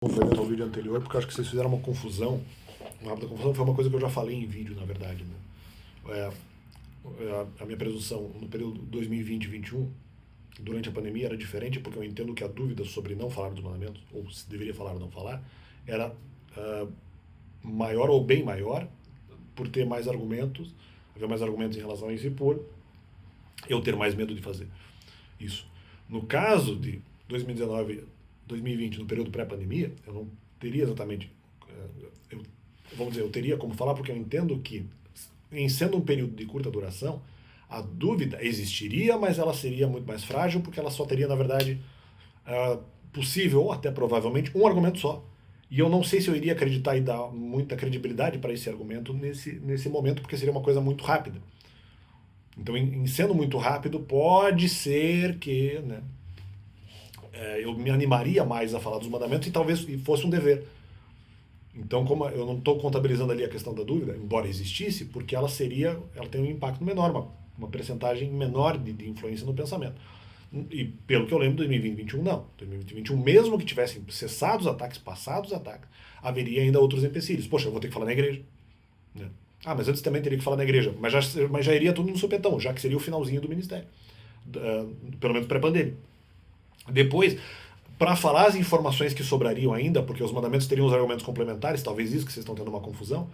Foi no vídeo anterior, porque eu acho que vocês fizeram uma confusão, uma rápida confusão, foi uma coisa que eu já falei em vídeo, na verdade. Né? A minha presunção no período 2020 e 2021, durante a pandemia, era diferente, porque eu entendo que a dúvida sobre não falar dos mandamentos, ou se deveria falar ou não falar, era maior ou bem maior, por ter mais argumentos, haver mais argumentos em relação a isso e por eu ter mais medo de fazer isso. No caso de 2019, 2020, no período pré-pandemia, eu não teria exatamente. Vamos dizer, eu teria como falar, porque eu entendo que, em sendo um período de curta duração, a dúvida existiria, mas ela seria muito mais frágil, porque ela só teria, na verdade, possível, ou até provavelmente, um argumento só. E eu não sei se eu iria acreditar e dar muita credibilidade para esse argumento nesse momento, porque seria uma coisa muito rápida. Então, em sendo muito rápido, pode ser que, né, eu me animaria mais a falar dos mandamentos e talvez fosse um dever. Então, como eu não estou contabilizando ali a questão da dúvida, embora existisse, porque ela tem um impacto menor, uma percentagem menor de influência no pensamento. E pelo que eu lembro, 2020 e 2021 não. 2020 e 2021, mesmo que tivessem cessado os ataques, passados os ataques, haveria ainda outros empecilhos. Poxa, eu vou ter que falar na igreja. Né? Mas antes também teria que falar na igreja. Mas já iria tudo no supetão, já que seria o finalzinho do ministério. Pelo menos pré-pandemia. Depois, para falar as informações que sobrariam ainda, porque os mandamentos teriam os argumentos complementares, talvez isso que vocês estão tendo uma confusão,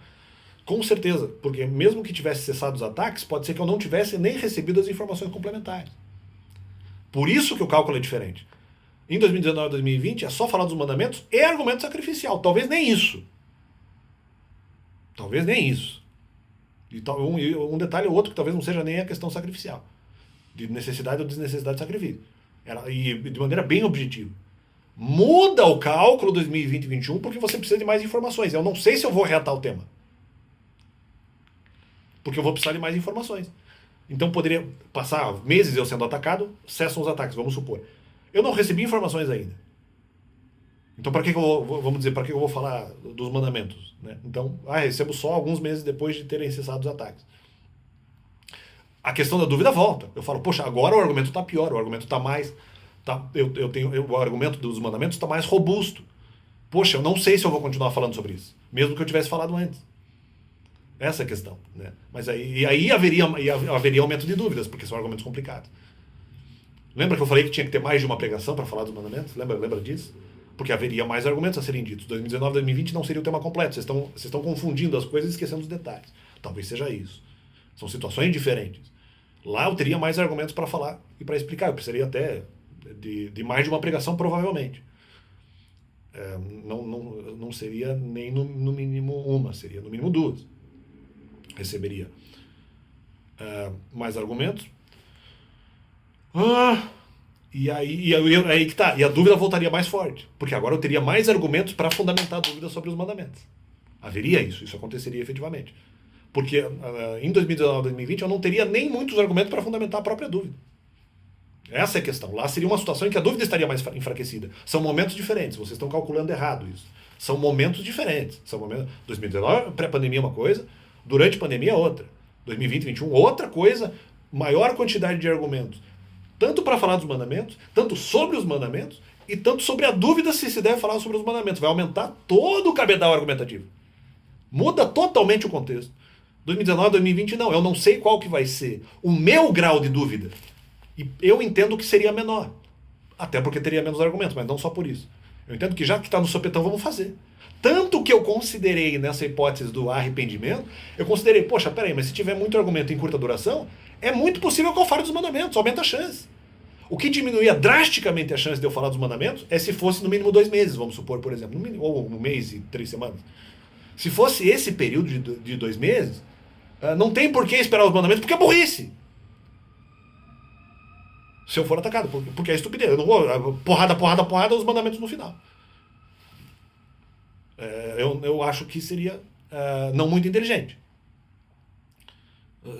com certeza, porque mesmo que tivesse cessado os ataques, pode ser que eu não tivesse nem recebido as informações complementares. Por isso que o cálculo é diferente. Em 2019 e 2020 é só falar dos mandamentos e argumento sacrificial. Talvez nem isso. Talvez nem isso. E um detalhe ou outro que talvez não seja nem a questão sacrificial. De necessidade ou desnecessidade de sacrifício. E de maneira bem objetiva. Muda o cálculo 2020 e 2021 porque você precisa de mais informações. Eu não sei se eu vou reatar o tema. Porque eu vou precisar de mais informações. Então poderia passar meses eu sendo atacado, cessam os ataques, vamos supor. Eu não recebi informações ainda. Então para que eu vou, vamos dizer, para que eu vou falar dos mandamentos? Né? Então, recebo só alguns meses depois de terem cessado os ataques. A questão da dúvida volta. Eu falo, poxa, agora o argumento está pior, o argumento está mais... o argumento dos mandamentos está mais robusto. Poxa, eu não sei se eu vou continuar falando sobre isso, mesmo que eu tivesse falado antes. Essa é a questão. Né? Mas aí haveria aumento de dúvidas, porque são argumentos complicados. Lembra que eu falei que tinha que ter mais de uma pregação para falar dos mandamentos? Lembra disso? Porque haveria mais argumentos a serem ditos. 2019 e 2020 não seria o tema completo. Vocês estão confundindo as coisas e esquecendo os detalhes. Talvez seja isso. São situações diferentes. Lá eu teria mais argumentos para falar e para explicar. Eu precisaria até de mais de uma pregação, provavelmente. Não seria nem no mínimo uma, seria no mínimo duas. Receberia mais argumentos. E aí que tá. E a dúvida voltaria mais forte. Porque agora eu teria mais argumentos para fundamentar a dúvida sobre os mandamentos. Haveria isso aconteceria efetivamente. Porque em 2019 e 2020 eu não teria nem muitos argumentos para fundamentar a própria dúvida. Essa é a questão. Lá seria uma situação em que a dúvida estaria mais enfraquecida. São momentos diferentes. Vocês estão calculando errado isso. São momentos diferentes. 2019, pré-pandemia é uma coisa, durante a pandemia é outra. 2020 e 2021, outra coisa, maior quantidade de argumentos. Tanto para falar dos mandamentos, tanto sobre os mandamentos, e tanto sobre a dúvida se deve falar sobre os mandamentos. Vai aumentar todo o cabedal argumentativo. Muda totalmente o contexto. 2019, 2020 não. Eu não sei qual que vai ser o meu grau de dúvida. E eu entendo que seria menor. Até porque teria menos argumentos, mas não só por isso. Eu entendo que já que está no sopetão, vamos fazer. Tanto que eu considerei nessa hipótese do arrependimento, eu considerei, poxa, peraí, mas se tiver muito argumento em curta duração, é muito possível que eu fale dos mandamentos, aumenta a chance. O que diminuía drasticamente a chance de eu falar dos mandamentos é se fosse no mínimo 2 meses, vamos supor, por exemplo, ou 1 mês e 3 semanas. Se fosse esse período de 2 meses, não tem por que esperar os mandamentos, porque é burrice. Se eu for atacado, porque é estupidez. Eu não vou, porrada, os mandamentos no final. Eu acho que seria não muito inteligente.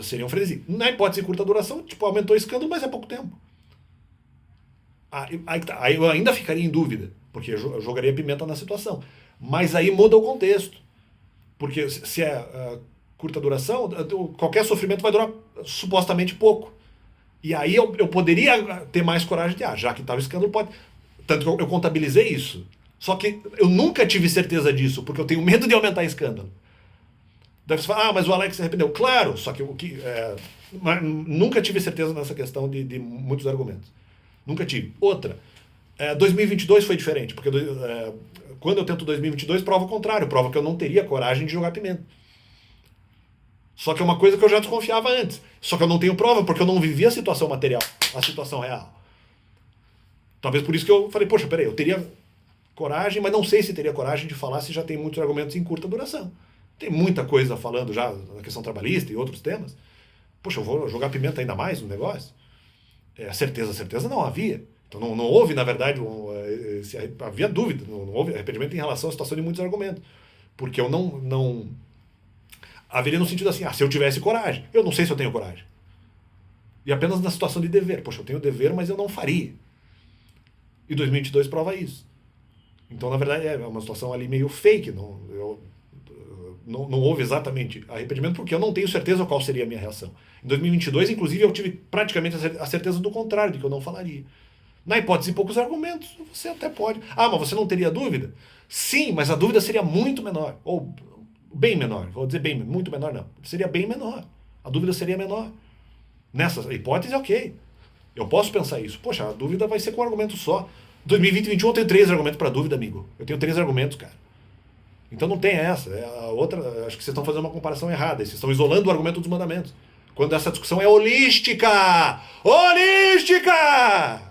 Seria um frenesi. Na hipótese de curta duração, aumentou o escândalo, mas é pouco tempo. Aí eu ainda ficaria em dúvida, porque eu jogaria pimenta na situação. Mas aí muda o contexto. Porque se é curta duração, qualquer sofrimento vai durar supostamente pouco. E aí eu poderia ter mais coragem de, já que estava escândalo, pode. Tanto que eu contabilizei isso. Só que eu nunca tive certeza disso, porque eu tenho medo de aumentar escândalo. Deve se falar, mas o Alex se arrependeu. Claro, só que nunca tive certeza nessa questão de muitos argumentos. Nunca tive. Outra, 2022 foi diferente, porque quando eu tento 2022, prova o contrário, prova que eu não teria coragem de jogar pimenta. Só que é uma coisa que eu já desconfiava antes. Só que eu não tenho prova, porque eu não vivi a situação material, a situação real. Talvez por isso que eu falei, poxa, peraí, eu teria coragem, mas não sei se teria coragem de falar se já tem muitos argumentos em curta duração. Tem muita coisa falando já na questão trabalhista e outros temas. Poxa, eu vou jogar pimenta ainda mais no negócio? Certeza não havia. Então não houve, na verdade, havia dúvida, não houve arrependimento em relação à situação de muitos argumentos. Porque eu não haveria no sentido assim, se eu tivesse coragem. Eu não sei se eu tenho coragem. E apenas na situação de dever. Poxa, eu tenho dever, mas eu não faria. E 2022 prova isso. Então, na verdade, é uma situação ali meio fake. Não houve exatamente arrependimento, porque eu não tenho certeza qual seria a minha reação. Em 2022, inclusive, eu tive praticamente a certeza do contrário, de que eu não falaria. Na hipótese de poucos argumentos, você até pode. Mas você não teria dúvida? Sim, mas a dúvida seria muito menor. Ou bem menor. Vou dizer muito menor não. Seria bem menor. A dúvida seria menor. Nessa hipótese, ok. Eu posso pensar isso. Poxa, a dúvida vai ser com um argumento só. 2020 e 2021 eu tenho 3 argumentos para dúvida, amigo. Eu tenho 3 argumentos, cara. Então não tem essa. A outra, acho que vocês estão fazendo uma comparação errada. Vocês estão isolando o argumento dos mandamentos. Quando essa discussão é holística! Holística!